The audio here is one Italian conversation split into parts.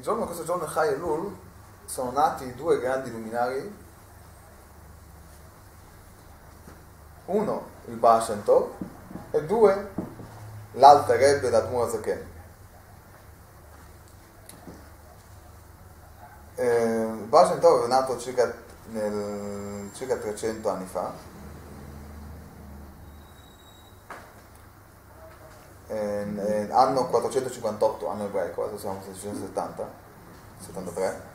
questo giorno Chai Elul sono nati due grandi luminari, uno il Baal Shem Tov e due l'Alter Rebbe d'Admor HaZaken. Il Baal Shem Tov è nato circa 300 anni fa, anno 458, anno ebraico, adesso siamo 670, 73.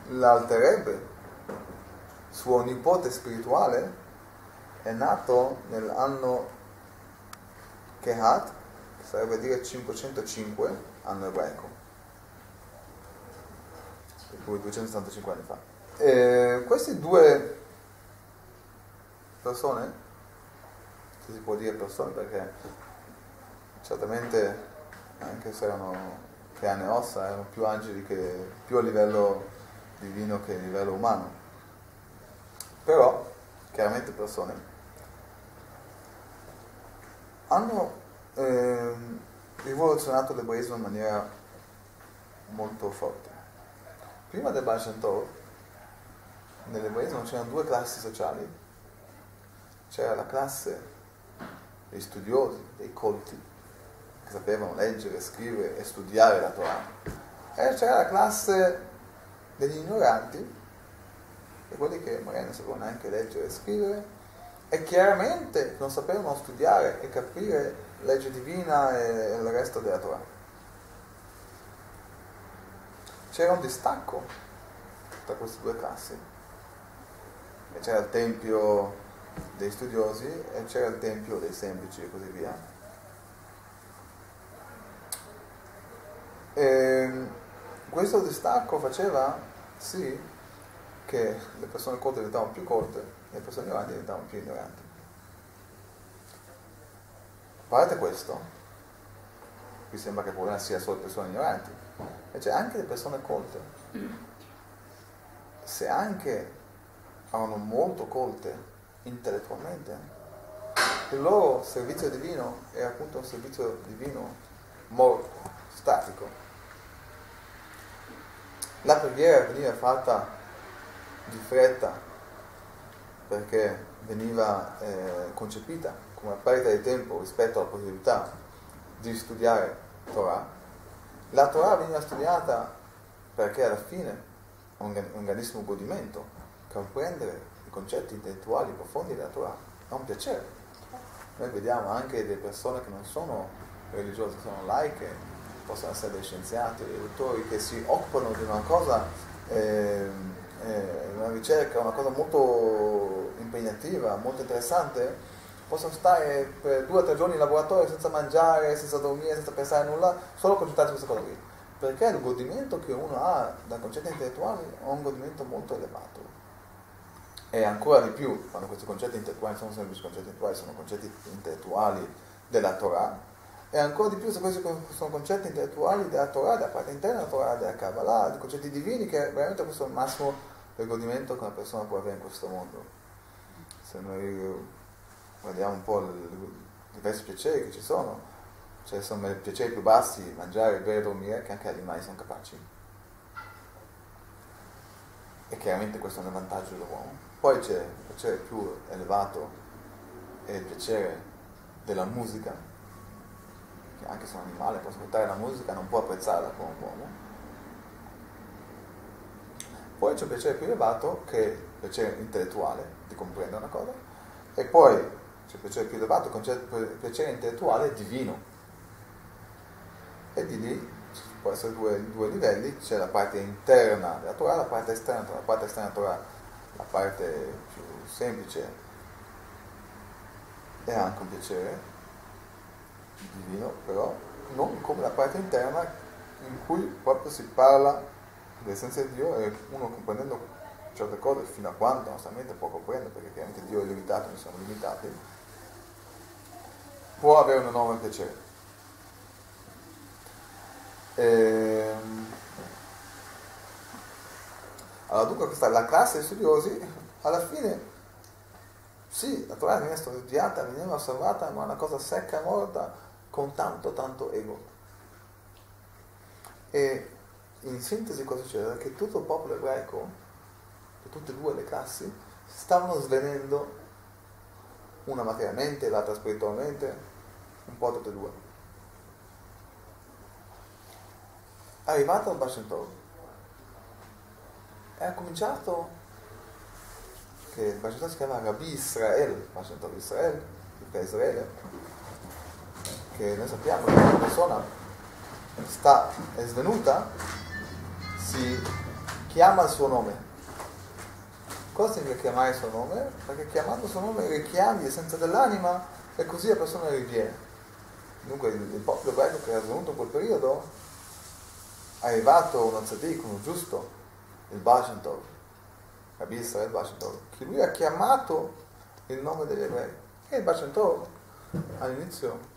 L'Alter Rebbe, suo nipote spirituale, è nato nell'anno Kehat, che sarebbe dire 505, anno ebraico, per cui 275 anni fa. Queste due persone, se si può dire persone, perché certamente, anche se erano carne e ossa, erano più angeli, che più a livello divino che a livello umano, però chiaramente persone, hanno rivoluzionato l'ebraismo in maniera molto forte. Prima del Baal Shem Tov, nell'ebraismo c'erano due classi sociali. C'era la classe dei studiosi, dei colti, che sapevano leggere, scrivere e studiare la Torah, e c'era la classe degli ignoranti, e quelli che magari non sapevano neanche leggere e scrivere, e chiaramente non sapevano studiare e capire legge divina e il resto della Torah. C'era un distacco tra queste due classi, e c'era il tempio dei studiosi e c'era il tempio dei semplici e così via. E questo distacco faceva sì che le persone colte diventavano più colte e le persone ignoranti diventavano più ignoranti. A parte questo, qui sembra che il problema sia solo le persone ignoranti, e c'è anche le persone colte. Se anche erano molto colte intellettualmente, il loro servizio divino è appunto un servizio divino morto, statico. La preghiera veniva fatta di fretta perché veniva concepita come una perdita di tempo rispetto alla possibilità di studiare Torah. La Torah veniva studiata perché alla fine è un grandissimo godimento, comprendere i concetti intellettuali profondi della Torah è un piacere. Noi vediamo anche delle persone che non sono religiose, sono laiche, possono essere dei scienziati, dei dottori che si occupano di una cosa, una ricerca, una cosa molto impegnativa, molto interessante, possono stare per 2 o 3 giorni in laboratorio senza mangiare, senza dormire, senza pensare a nulla, solo concentrarsi su questa cosa qui. Perché il godimento che uno ha dai concetti intellettuali è un godimento molto elevato. E ancora di più, quando questi concetti intellettuali sono semplici concetti intellettuali, sono concetti intellettuali della Torah, e ancora di più se questi sono concetti intellettuali della Torah, della parte interna della Torah, della Kabbalah, di concetti divini, che veramente questo è il massimo del godimento che una persona può avere in questo mondo. Se noi guardiamo un po' i diversi piaceri che ci sono, cioè sono i piaceri più bassi, mangiare, bere, dormire, che anche gli animali sono capaci. E chiaramente questo è un vantaggio dell'uomo. Poi c'è il piacere più elevato, è il piacere della musica, che anche se un animale può ascoltare la musica non può apprezzarla come un uomo. Poi c'è il piacere più elevato, che è il piacere intellettuale di comprendere una cosa, e poi c'è il piacere più elevato, il piacere intellettuale divino. E di lì può essere due livelli, c'è la parte interna della Torah, la parte esterna della Torah. La parte esterna della Torah, la parte più semplice, è anche un piacere divino, però non come la parte interna in cui proprio si parla dell'essenza di Dio, e uno comprendendo certe cose fino a quanto la nostra mente può comprendere, perché chiaramente Dio è limitato, noi siamo limitati, può avere un enorme piacere. Allora dunque la classe dei studiosi alla fine sì, la Torah viene studiata, viene osservata, ma è una cosa secca e morta, con tanto ego. E in sintesi cosa succede? Che tutto il popolo ebraico, tutte e due le classi, stavano svenendo, una materialmente, l'altra spiritualmente, un po' tutte e due. Arrivato al Baal Shem Tov, è cominciato che il Baal Shem Tov si chiama Rabbi Israel, Baal Shem Tov Israel, che è Israele, che noi sappiamo che una persona è svenuta, si chiama il suo nome. Cosa significa chiamare il suo nome? Perché chiamando il suo nome richiami l'essenza dell'anima e così la persona riviene. Dunque il popolo ebraico che era venuto in quel periodo è arrivato uno tzaddik, uno giusto, il Baal Shem Tov, Rabbi Israel Baal Shem Tov, che lui ha chiamato il nome degli ebrei. E il Baal Shem Tov all'inizio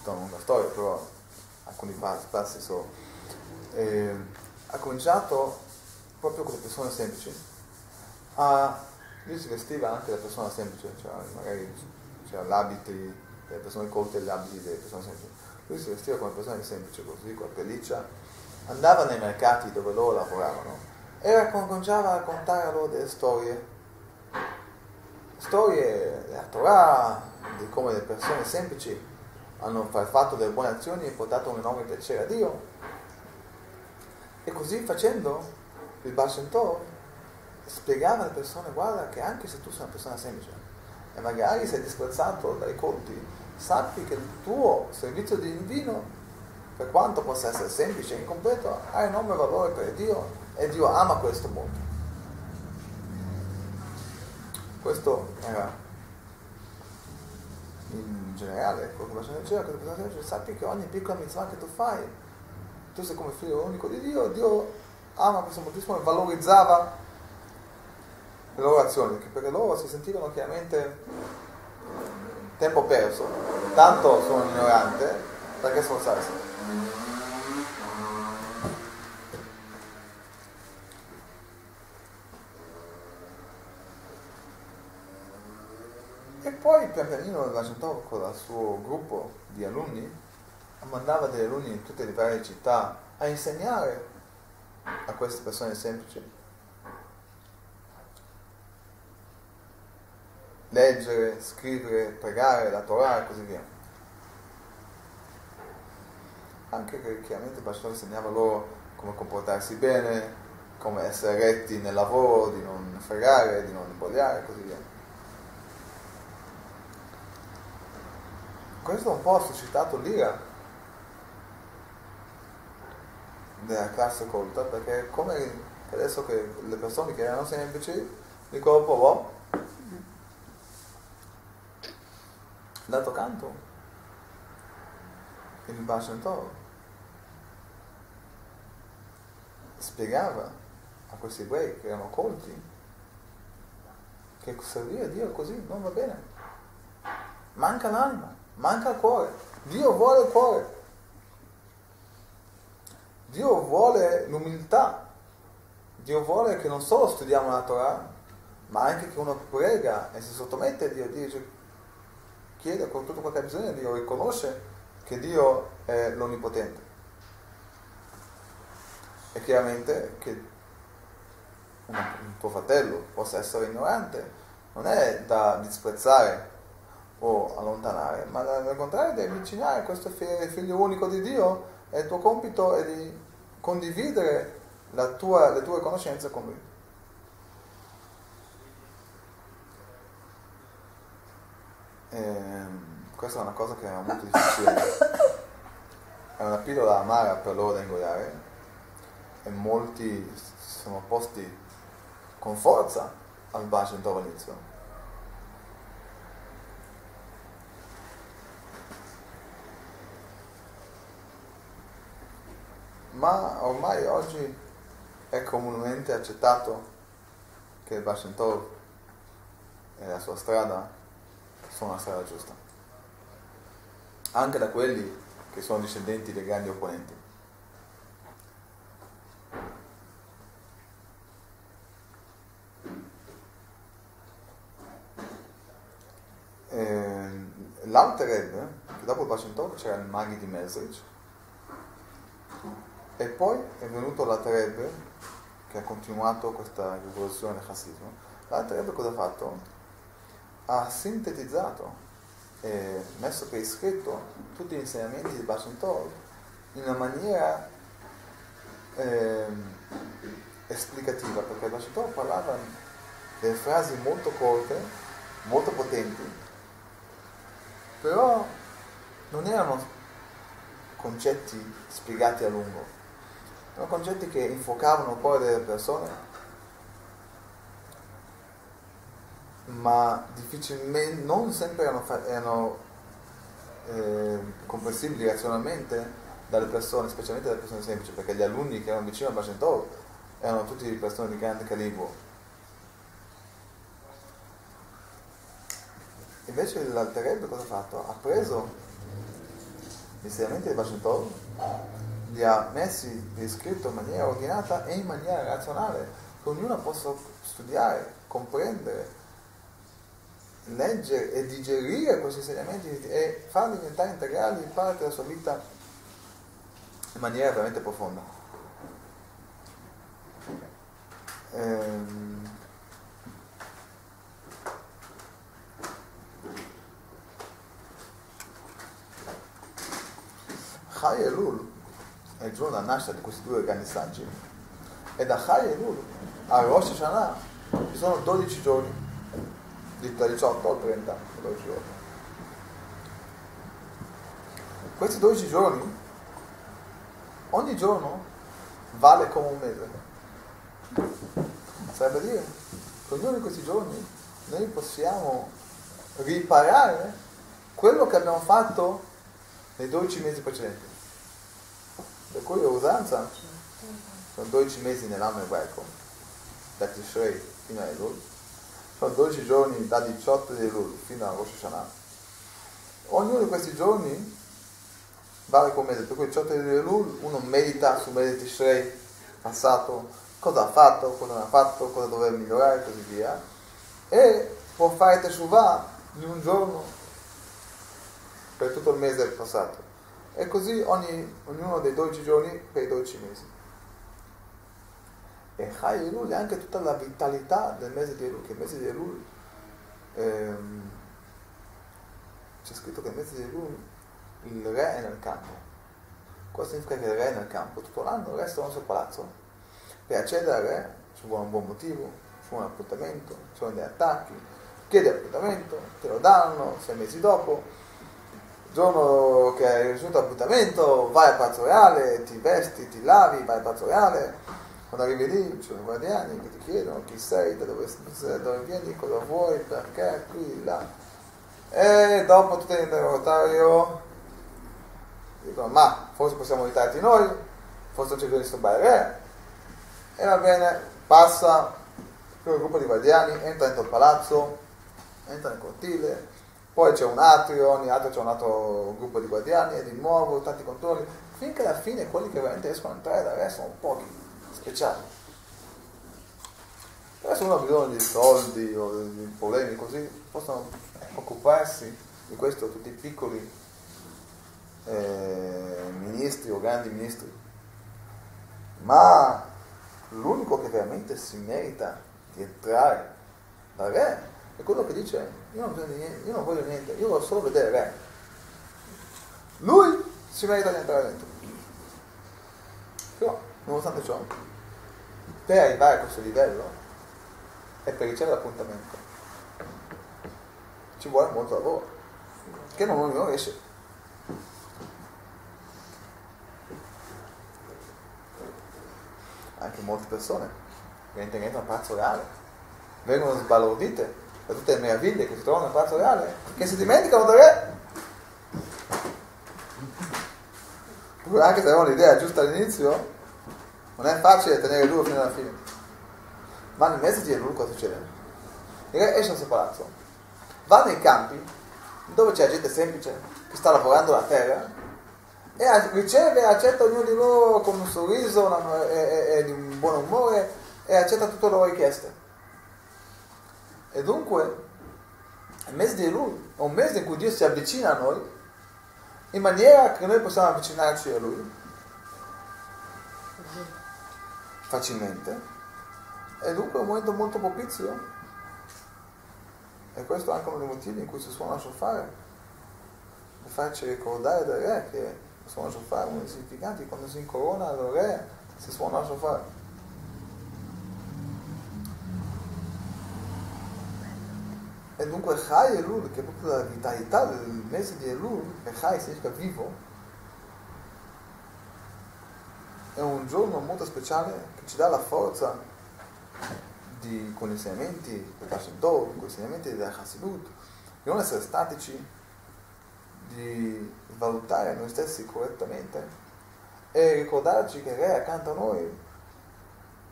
non una storia, però alcuni passi solo. Ha cominciato proprio con le persone semplici. Lui si vestiva anche da persona semplice, cioè magari c'erano l'abiti delle persone colte e gli abiti delle persone semplici. Lui si vestiva come persone semplici, così, con la pelliccia, andava nei mercati dove loro lavoravano e cominciava a raccontare loro delle storie della Torah, di come le persone semplici hanno fatto delle buone azioni e portato un enorme piacere a Dio. E così facendo il Baal Shem Tov spiegava alle persone: guarda che anche se tu sei una persona semplice e magari sei disprezzato dai colti, sappi che il tuo servizio divino, per quanto possa essere semplice e incompleto, ha enorme valore per Dio e Dio ama questo molto. Questo era in generale quello che diceva, sappi che ogni piccola mitzvah che tu fai, tu sei come figlio unico di Dio, Dio ama questo moltissimo e valorizzava le loro azioni, perché loro si sentivano chiaramente tempo perso, tanto sono ignorante, perché sforzarsi. E poi pian pianino il Baal Shem Tov con il suo gruppo di alunni mandava degli alunni in tutte le varie città a insegnare a queste persone semplici, leggere, scrivere, pregare, la Torah e così via. Anche che chiaramente il Baal Shem Tov insegnava loro come comportarsi bene, come essere retti nel lavoro, di non fregare, di non imbogliare e così via. Questo un po' ha suscitato l'ira della classe colta, perché come adesso che le persone che erano semplici dicono un po', d'altro canto il Baal Shem Tov spiegava a questi ebrei che erano colti che servire a Dio così non va bene, manca l'anima, manca il cuore. Dio vuole il cuore, Dio vuole l'umiltà, Dio vuole che non solo studiamo la Torah, ma anche che uno prega e si sottomette a Dio, dice, chiede con tutto quello che ha bisogno di Dio, riconosce che Dio è l'Onnipotente. E chiaramente che un tuo fratello possa essere ignorante non è da disprezzare o allontanare, ma al contrario di avvicinare questo figlio unico di Dio, e il tuo compito è di condividere le tue conoscenze con lui. Questa è una cosa che è molto difficile, è una pillola amara per loro da ingoiare, e molti si sono opposti con forza al Baal Shem Tov all'inizio. Ma ormai oggi è comunemente accettato che il Baal Shem Tov e la sua strada sono la strada giusta, anche da quelli che sono discendenti dei grandi opponenti. l'Alter Rebbe, che dopo il Baal Shem Tov c'era il Magid di Mezrich, e poi è venuto l'Alter Rebbe, che ha continuato questa rivoluzione del Hasidismo. L'Alter Rebbe cosa ha fatto? Ha sintetizzato e messo per iscritto tutti gli insegnamenti di Baal Shem Tov in una maniera esplicativa, perché il Baal Shem Tov parlava delle frasi molto corte, molto potenti, però non erano concetti spiegati a lungo, erano concetti che infocavano il cuore delle persone, ma difficilmente, non sempre erano comprensibili razionalmente dalle persone, specialmente dalle persone semplici, perché gli alunni che erano vicino al Baal Shem Tov erano tutti persone di grande calibro. Invece l'Alter Rebbe cosa ha fatto? Ha preso gli insegnamenti del Baal Shem Tov, li ha messi per iscritto in maniera ordinata e in maniera razionale, che ognuno possa studiare, comprendere, leggere e digerire questi insegnamenti e farli diventare integrali in parte della sua vita in maniera veramente profonda. Chai Elul è il giorno della nascita di questi due grandi saggi, e da Chai Elul a Rosh Hashanah ci sono 12 giorni, da 18 al 30, 12 giorni. Questi 12 giorni, ogni giorno vale come un mese. Sarebbe dire che ognuno di questi giorni noi possiamo riparare quello che abbiamo fatto nei 12 mesi precedenti. Per cui l'usanza sono 12 mesi nell'anno ebraico, da Tishrei fino a Elul, sono 12 giorni da 18 di Elul fino a Rosh Hashanah. Ognuno di questi giorni vale come mese, per cui il 18 di Elul uno medita sul mese di Tishrei passato, cosa ha fatto, cosa non ha fatto, cosa doveva migliorare e così via, e può fare Teshuvah in un giorno per tutto il mese passato, e così ognuno dei 12 giorni per i 12 mesi. E Chai Elul è anche tutta la vitalità del mese di Elul, che il mese di Elul c'è scritto che il mese di Elul il re è nel campo. Cosa significa che il re è nel campo? Tutto l'anno resta nel suo palazzo. Per accedere al re ci vuole un buon motivo, ci vuole un appuntamento, ci sono degli attacchi, chiedi appuntamento, te lo danno 6 mesi dopo. Il giorno che hai ricevuto l'appuntamento vai al Palazzo Reale, ti vesti, ti lavi, vai al Palazzo Reale. Quando arrivi lì ci sono i guardiani che ti chiedono chi sei, da dove vieni, cosa vuoi, perché, qui, là. E dopo tutto l'interrogatorio dicono: ma forse possiamo aiutarti noi, forse non c'è bisogno di disturbare il re. E va bene, passa il gruppo di guardiani, entra dentro il palazzo, entra nel cortile, poi c'è un atrio, ogni atrio c'è un altro gruppo di guardiani, e di nuovo tanti controlli, finché alla fine quelli che veramente riescono a entrare dal re sono pochi, speciali. Però se uno ha bisogno di soldi o di problemi così, possono occuparsi di questo tutti i piccoli ministri o grandi ministri. Ma l'unico che veramente si merita di entrare dal re è quello che dice: io non voglio niente, io voglio solo vedere il re. Lui si merita di entrare dentro. Però, nonostante ciò, per arrivare a questo livello e per ricevere l'appuntamento ci vuole molto lavoro, che non ognuno riesce. Anche molte persone che entrano al Palazzo Reale vengono sbalordite da tutte le meraviglie che si trovano nel Palazzo Reale, che si dimenticano del re. Anche se avevano l'idea giusta all'inizio, non è facile tenere duro fino alla fine. Ma nel mese di Elul cosa succede? Il re esce dal suo palazzo, va nei campi dove c'è gente semplice che sta lavorando la terra, e riceve e accetta ognuno di loro con un sorriso e di un buon umore, e accetta tutte le loro richieste. E dunque Il mese di Elul è un mese in cui Dio si avvicina a noi in maniera che noi possiamo avvicinarci a Lui facilmente, e dunque è un momento molto propizio, e questo è anche uno dei motivi in cui si suona il shofar, per farci ricordare del re che suona il shofar, uno dei significati, quando si incorona il re si suona il shofar. E dunque Chai Elul, che è proprio la vitalità del mese di Elul, e Chai significa vivo, è un giorno molto speciale che ci dà la forza con gli insegnamenti del Baal Shem Tov, con gli insegnamenti della Chassidut, di non essere statici, di valutare noi stessi correttamente e ricordarci che il Re è accanto a noi,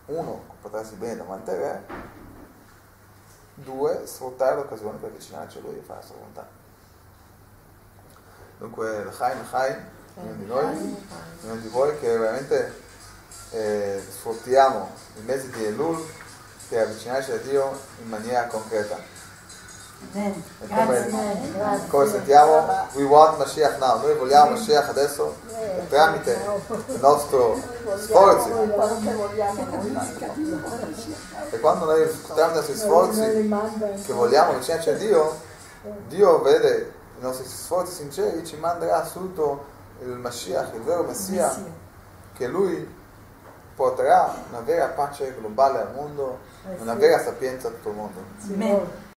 uno, comportarsi bene davanti al Re, due, sfruttare l'occasione per avvicinarci a Lui e fare la sua volontà. Dunque, l'Chaim, ognuno di noi, ognuno di voi, che veramente sfruttiamo il mese di Elul per avvicinarci a Dio in maniera concreta. Amen. Come sentiamo, we want Mashiach now, noi vogliamo Mashiach adesso tramite il nostro sforzi. E quando noi tramite i nostri sforzi che vogliamo avvicinarci a Dio, Dio vede i nostri sforzi sinceri, ci manderà subito il Mashiach, il vero Messia, che Lui porterà una vera pace globale al mondo, una vera sapienza a tutto il mondo. Amen.